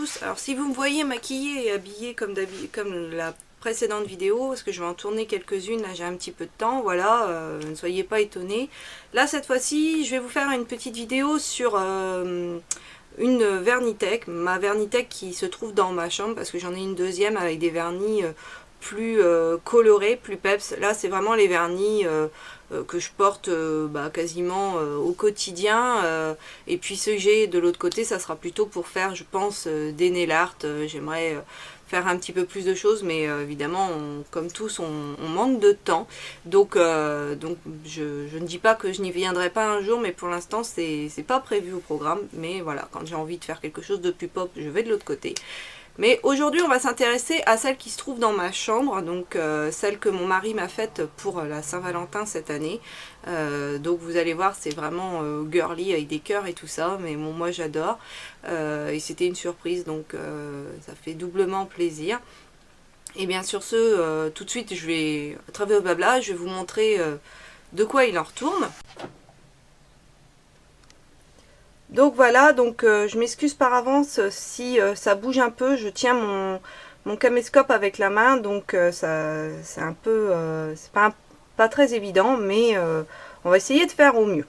tous. Alors si vous me voyez maquillée et habillée comme la précédente vidéo, parce que je vais en tourner quelques-unes, là j'ai un petit peu de temps, voilà, ne soyez pas étonnés. Là cette fois-ci, je vais vous faire une petite vidéo sur une Vernitech, ma Vernitech qui se trouve dans ma chambre, parce que j'en ai une deuxième avec des vernis plus colorés, plus peps. Là c'est vraiment les vernis que je porte quasiment au quotidien, et puis ceux que j'ai de l'autre côté, ça sera plutôt pour faire, je pense, des nail art. J'aimerais faire un petit peu plus de choses, mais évidemment, comme tous, on manque de temps, donc je ne dis pas que je n'y viendrai pas un jour, mais pour l'instant c'est pas prévu au programme. Mais voilà, quand j'ai envie de faire quelque chose de plus pop, je vais de l'autre côté. Mais aujourd'hui, on va s'intéresser à celle qui se trouve dans ma chambre, donc celle que mon mari m'a faite pour la Saint-Valentin cette année. Donc vous allez voir, c'est vraiment girly avec des cœurs et tout ça, mais bon, moi j'adore. Et c'était une surprise, donc ça fait doublement plaisir. Et bien sur ce, tout de suite, je vais, à travers le blabla, je vais vous montrer de quoi il en retourne. Donc voilà, donc je m'excuse par avance si ça bouge un peu. Je tiens mon caméscope avec la main, donc c'est un peu, c'est pas très évident, mais on va essayer de faire au mieux.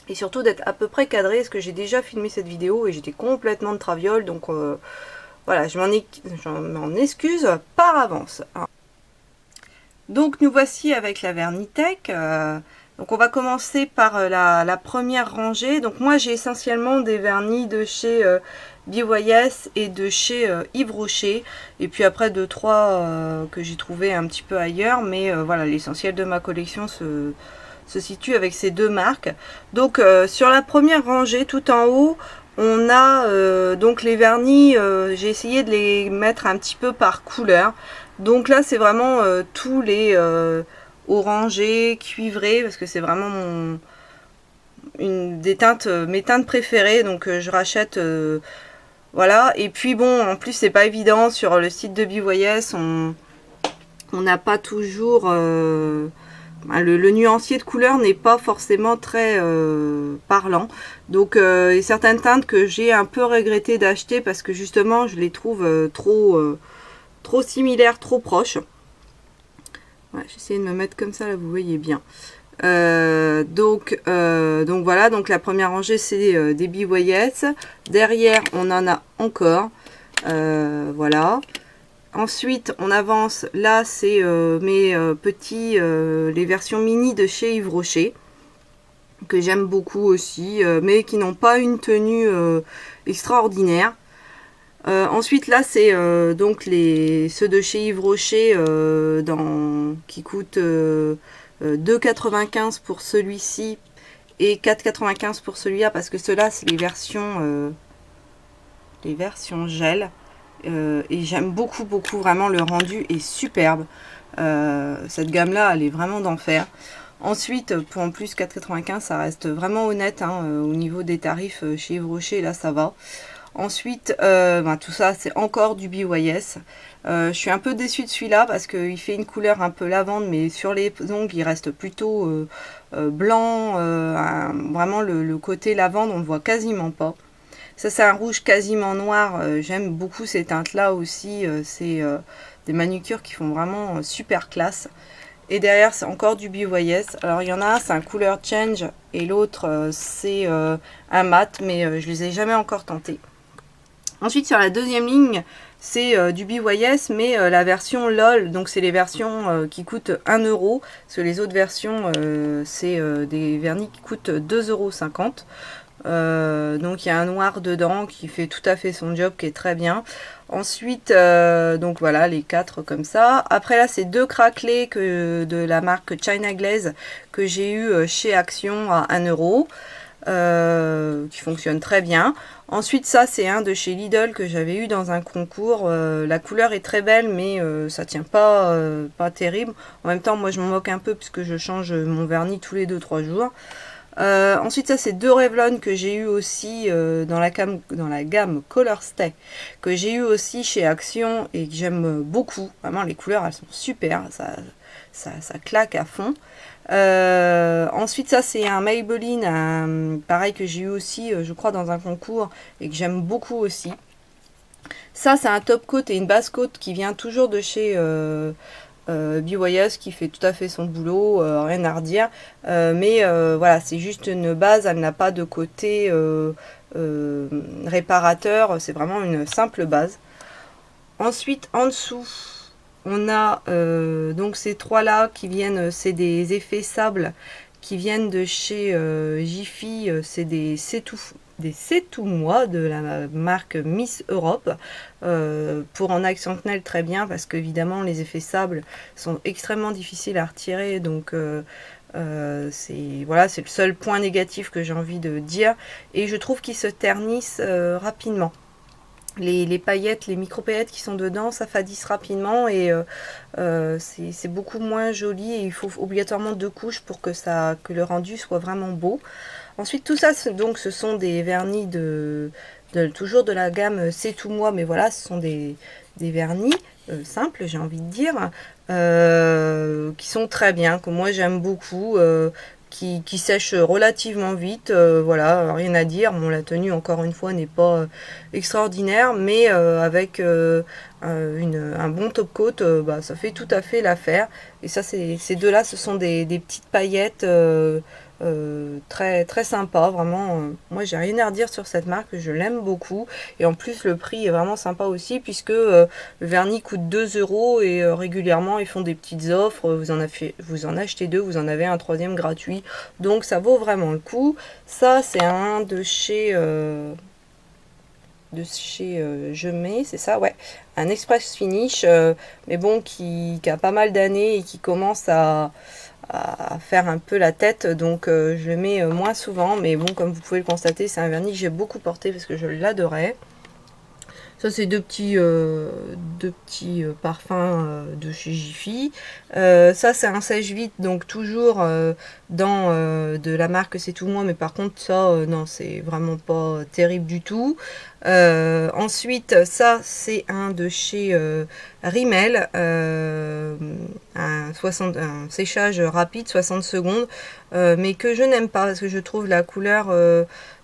Et surtout d'être à peu près cadré, parce que j'ai déjà filmé cette vidéo et j'étais complètement de traviole, donc voilà, je m'en excuse par avance. Donc nous voici avec la Vernitech. Donc on va commencer par la première rangée. Donc moi j'ai essentiellement des vernis de chez BYS et de chez Yves Rocher. Et puis après 2-3 que j'ai trouvé un petit peu ailleurs. Mais voilà, l'essentiel de ma collection se situe avec ces deux marques. Donc sur la première rangée tout en haut, on a donc les vernis, j'ai essayé de les mettre un petit peu par couleur. Donc là c'est vraiment tous les orangé, cuivré, parce que c'est vraiment mes teintes préférées, donc je rachète, voilà. Et puis bon, en plus c'est pas évident sur le site de BYS, on n'a pas toujours, le nuancier de couleur n'est pas forcément très parlant, donc il y a certaines teintes que j'ai un peu regretté d'acheter parce que justement je les trouve trop similaires, trop proches. Ouais, j'essaie de me mettre comme ça, là vous voyez bien. Donc voilà, donc la première rangée c'est des BYS. Derrière on en a encore. Voilà. Ensuite on avance, là c'est mes petits, les versions mini de chez Yves Rocher, que j'aime beaucoup aussi, mais qui n'ont pas une tenue extraordinaire. Ensuite là c'est donc ceux de chez Yves Rocher qui coûtent 2,95 pour celui-ci et 4,95 pour celui-là, parce que ceux-là c'est les versions gel, et j'aime beaucoup vraiment, le rendu est superbe. Cette gamme là elle est vraiment d'enfer. Ensuite pour en plus 4,95 ça reste vraiment honnête, hein, au niveau des tarifs chez Yves Rocher, là ça va. Ensuite, tout ça c'est encore du BYS. Je suis un peu déçue de celui-là parce qu'il fait une couleur un peu lavande, mais sur les ongles il reste plutôt blanc. Vraiment le côté lavande on ne voit quasiment pas. Ça c'est un rouge quasiment noir. J'aime beaucoup ces teintes là aussi. C'est des manucures qui font vraiment super classe. Et derrière c'est encore du BYS. Alors il y en a un c'est un color change et l'autre c'est un mat, mais je les ai jamais encore tentés. Ensuite sur la deuxième ligne c'est du BYS, mais la version LOL, donc c'est les versions qui coûtent 1 €, parce que les autres versions c'est des vernis qui coûtent 2,50 €. Donc il y a un noir dedans qui fait tout à fait son job, qui est très bien. Ensuite donc voilà les 4 comme ça. Après là c'est 2 craquelés de la marque China Glaze que j'ai eu chez Action à 1 €. Qui fonctionne très bien. Ensuite ça c'est un de chez Lidl que j'avais eu dans un concours. La couleur est très belle, mais ça tient pas terrible. En même temps moi je m'en moque un peu puisque je change mon vernis tous les 2-3 jours. Ensuite ça c'est 2 Revlon que j'ai eu aussi dans la gamme Color Stay, que j'ai eu aussi chez Action et que j'aime beaucoup. Vraiment les couleurs elles sont super, ça claque à fond. Ensuite ça c'est un Maybelline, pareil que j'ai eu aussi je crois dans un concours et que j'aime beaucoup aussi. Ça, c'est un top coat et une base coat qui vient toujours de chez BYS, qui fait tout à fait son boulot, rien à redire. Mais voilà, c'est juste une base, elle n'a pas de côté réparateur, c'est vraiment une simple base. Ensuite, en dessous, on a donc ces trois-là qui viennent, c'est des effets sable qui viennent de chez Jiffy, c'est des C'est tout moi de la marque Miss Europe, pour en accentuer très bien, parce qu'évidemment les effets sable sont extrêmement difficiles à retirer, donc c'est voilà, c'est le seul point négatif que j'ai envie de dire, et je trouve qu'ils se ternissent rapidement. Les paillettes, les micro-paillettes qui sont dedans, ça fadisse rapidement, et c'est beaucoup moins joli, et il faut obligatoirement 2 couches pour que le rendu soit vraiment beau. Ensuite, tout ça, donc, ce sont des vernis toujours de la gamme C'est tout moi, mais voilà, ce sont des vernis simples, j'ai envie de dire, qui sont très bien, que moi j'aime beaucoup, qui sèchent relativement vite, voilà, rien à dire. Bon, la tenue, encore une fois, n'est pas extraordinaire, mais avec un bon top coat, bah, ça fait tout à fait l'affaire. Et ça, ces deux-là, ce sont des petites paillettes très très sympa, vraiment. Moi, j'ai rien à redire sur cette marque, je l'aime beaucoup, et en plus le prix est vraiment sympa aussi, puisque le vernis coûte 2 euros, et régulièrement ils font des petites offres, vous en achetez 2, vous en avez un troisième gratuit, donc ça vaut vraiment le coup. Ça, c'est un de chez Je mets, c'est ça, ouais, un Express Finish, mais bon, qui a pas mal d'années et qui commence à faire un peu la tête, donc je le mets moins souvent, mais bon, comme vous pouvez le constater, c'est un vernis que j'ai beaucoup porté parce que je l'adorais. Ça, c'est deux petits parfums de chez Jiffy. Ça, c'est un sèche-vite, donc toujours dans de la marque C'est tout moi, mais par contre, ça, non, c'est vraiment pas terrible du tout. Ensuite, ça, c'est un de chez Rimmel, un séchage rapide, 60 secondes, mais que je n'aime pas parce que je trouve la couleur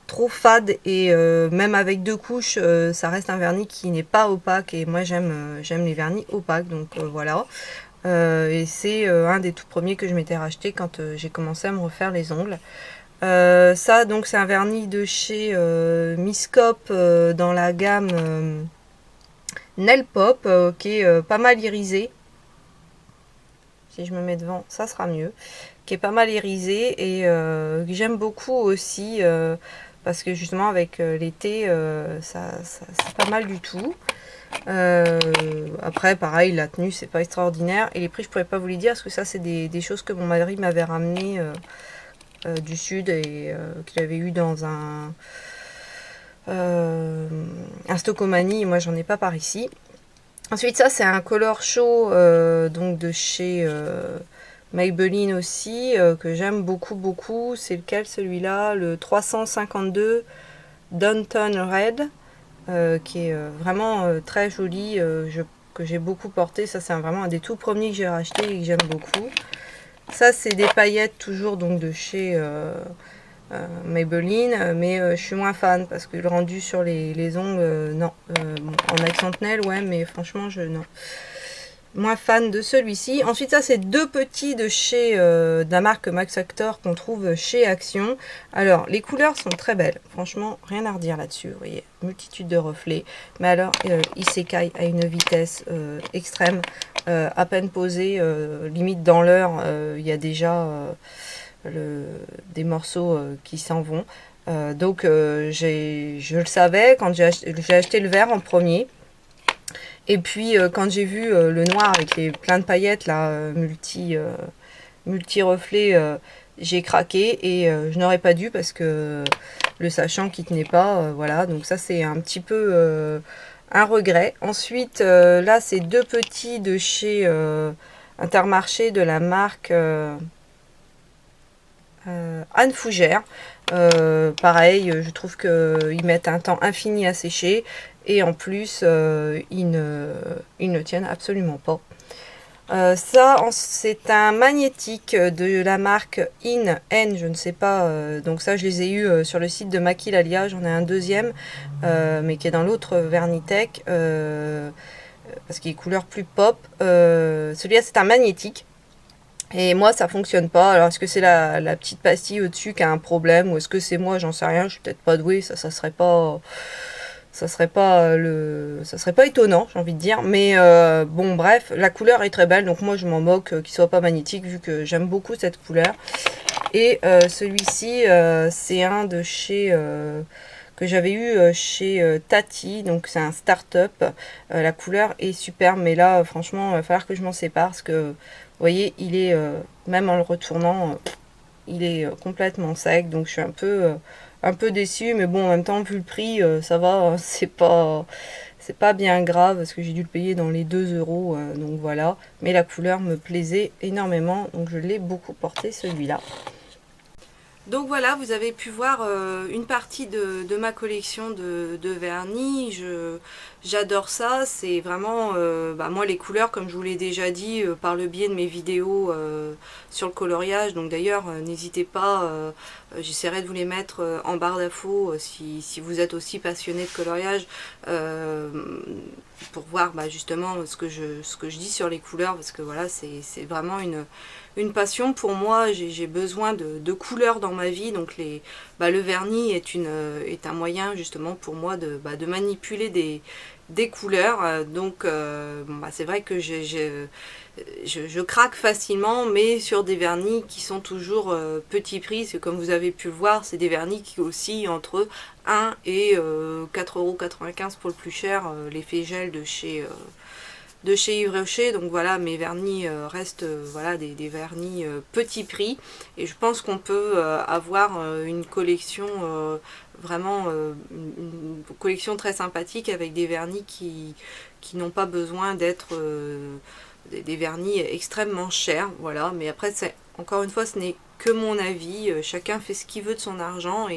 trop fade, et même avec 2 couches, ça reste un vernis qui n'est pas opaque, et moi j'aime les vernis opaques, donc voilà. Et c'est un des tout premiers que je m'étais racheté quand j'ai commencé à me refaire les ongles. Ça, donc, c'est un vernis de chez Miscop, dans la gamme Nail Pop, qui est pas mal irisé. Si je me mets devant, ça sera mieux. Qui est pas mal irisé, et que j'aime beaucoup aussi, parce que justement avec l'été, c'est pas mal du tout. Après, pareil, la tenue, c'est pas extraordinaire, et les prix, je pourrais pas vous les dire, parce que ça, c'est des choses que mon mari m'avait ramené du sud, et qu'il avait eu dans un Stockomanie. Moi, j'en ai pas par ici. Ensuite, ça, c'est un Color Show, donc de chez Maybelline aussi, que j'aime beaucoup beaucoup. C'est lequel, celui-là? Le 352 Downton Red, qui est vraiment très joli, que j'ai beaucoup porté. Ça, c'est vraiment un des tout premiers que j'ai racheté et que j'aime beaucoup. Ça, c'est des paillettes, toujours donc de chez Maybelline, mais je suis moins fan, parce que le rendu sur les ongles, non. Bon, en accentuel, ouais, mais franchement, non. Moins fan de celui-ci. Ensuite, ça, c'est 2 petits de chez de la marque Max Factor, qu'on trouve chez Action. Alors, les couleurs sont très belles. Franchement, rien à redire là-dessus. Vous voyez, multitude de reflets. Mais alors, ils s'écaillent à une vitesse extrême. À peine posé, limite dans l'heure, il y a déjà des morceaux qui s'en vont. Donc, je le savais quand j'ai acheté le vert en premier. Et puis quand j'ai vu le noir avec plein de paillettes là, multi reflets, j'ai craqué, et je n'aurais pas dû, parce que le sachant qui tenait pas, voilà. Donc ça, c'est un petit peu un regret. Ensuite, là, c'est 2 petits de chez Intermarché, de la marque Anne Fougère. Pareil, je trouve qu'ils mettent un temps infini à sécher, et en plus ils ne tiennent absolument pas. C'est un magnétique de la marque N, je ne sais pas. Donc ça, je les ai eus sur le site de Maquilalia. J'en ai un deuxième, mais qui est dans l'autre Vernitech, parce qu'il est couleur plus pop. Celui-là, c'est un magnétique. Et moi, ça fonctionne pas. Alors, est-ce que c'est la petite pastille au-dessus qui a un problème, ou est-ce que c'est moi? J'en sais rien. Je suis peut-être pas douée. Ça serait pas. Ça serait pas étonnant, j'ai envie de dire. Mais bon, bref, la couleur est très belle. Donc moi, je m'en moque qu'il soit pas magnétique, vu que j'aime beaucoup cette couleur. Et celui-ci, c'est un de chez que j'avais eu chez Tati, donc c'est un start-up. La couleur est superbe, mais là, franchement, il va falloir que je m'en sépare parce que, vous voyez, il est, même en le retournant, il est complètement sec, donc je suis un peu déçue, mais bon, en même temps, vu le prix, ça va, c'est pas bien grave parce que j'ai dû le payer dans les 2 euros, donc voilà. Mais la couleur me plaisait énormément, donc je l'ai beaucoup porté celui-là. Donc voilà, vous avez pu voir une partie de ma collection de vernis. J'adore ça, c'est vraiment, moi les couleurs, comme je vous l'ai déjà dit par le biais de mes vidéos sur le coloriage. Donc d'ailleurs, n'hésitez pas, j'essaierai de vous les mettre en barre d'infos si vous êtes aussi passionné de coloriage, pour voir justement ce que je dis sur les couleurs, parce que voilà, c'est vraiment une passion pour moi. J'ai besoin de couleurs dans ma vie, donc le vernis est un moyen justement pour moi de manipuler des couleurs. Donc c'est vrai que je craque facinement, mais sur des vernis qui sont toujours petit prix. C'est comme vous avez pu le voir, c'est des vernis qui oscillent entre 1 et 4,95 € pour le plus cher, l'effet gel de chez Yves Rocher. Donc voilà, mes vernis restent voilà, des vernis petit prix, et je pense qu'on peut avoir une collection vraiment une collection très sympathique avec des vernis qui n'ont pas besoin d'être des vernis extrêmement chers. Voilà, mais après, encore une fois, ce n'est que mon avis, chacun fait ce qu'il veut de son argent,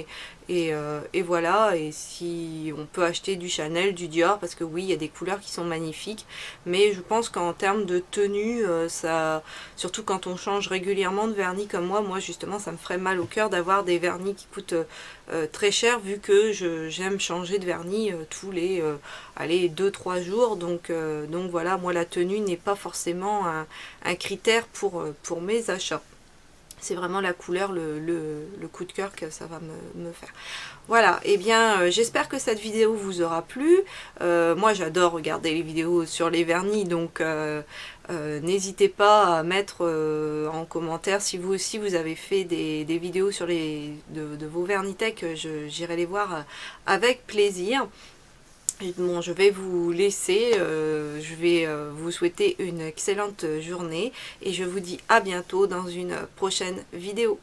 et voilà. Et si on peut acheter du Chanel, du Dior, parce que oui, il y a des couleurs qui sont magnifiques, mais je pense qu'en termes de tenue, surtout quand on change régulièrement de vernis comme moi justement, ça me ferait mal au cœur d'avoir des vernis qui coûtent très cher, vu que j'aime changer de vernis tous les 2-3 jours. Donc voilà, moi la tenue n'est pas forcément un critère pour mes achats. C'est vraiment la couleur, le coup de cœur que ça va me faire. Voilà, et bien j'espère que cette vidéo vous aura plu. Moi j'adore regarder les vidéos sur les vernis, donc n'hésitez pas à mettre en commentaire si vous aussi vous avez fait des vidéos sur de vos Vernitech. J'irai les voir avec plaisir. Et bon, je vais vous laisser, je vais vous souhaiter une excellente journée, et je vous dis à bientôt dans une prochaine vidéo.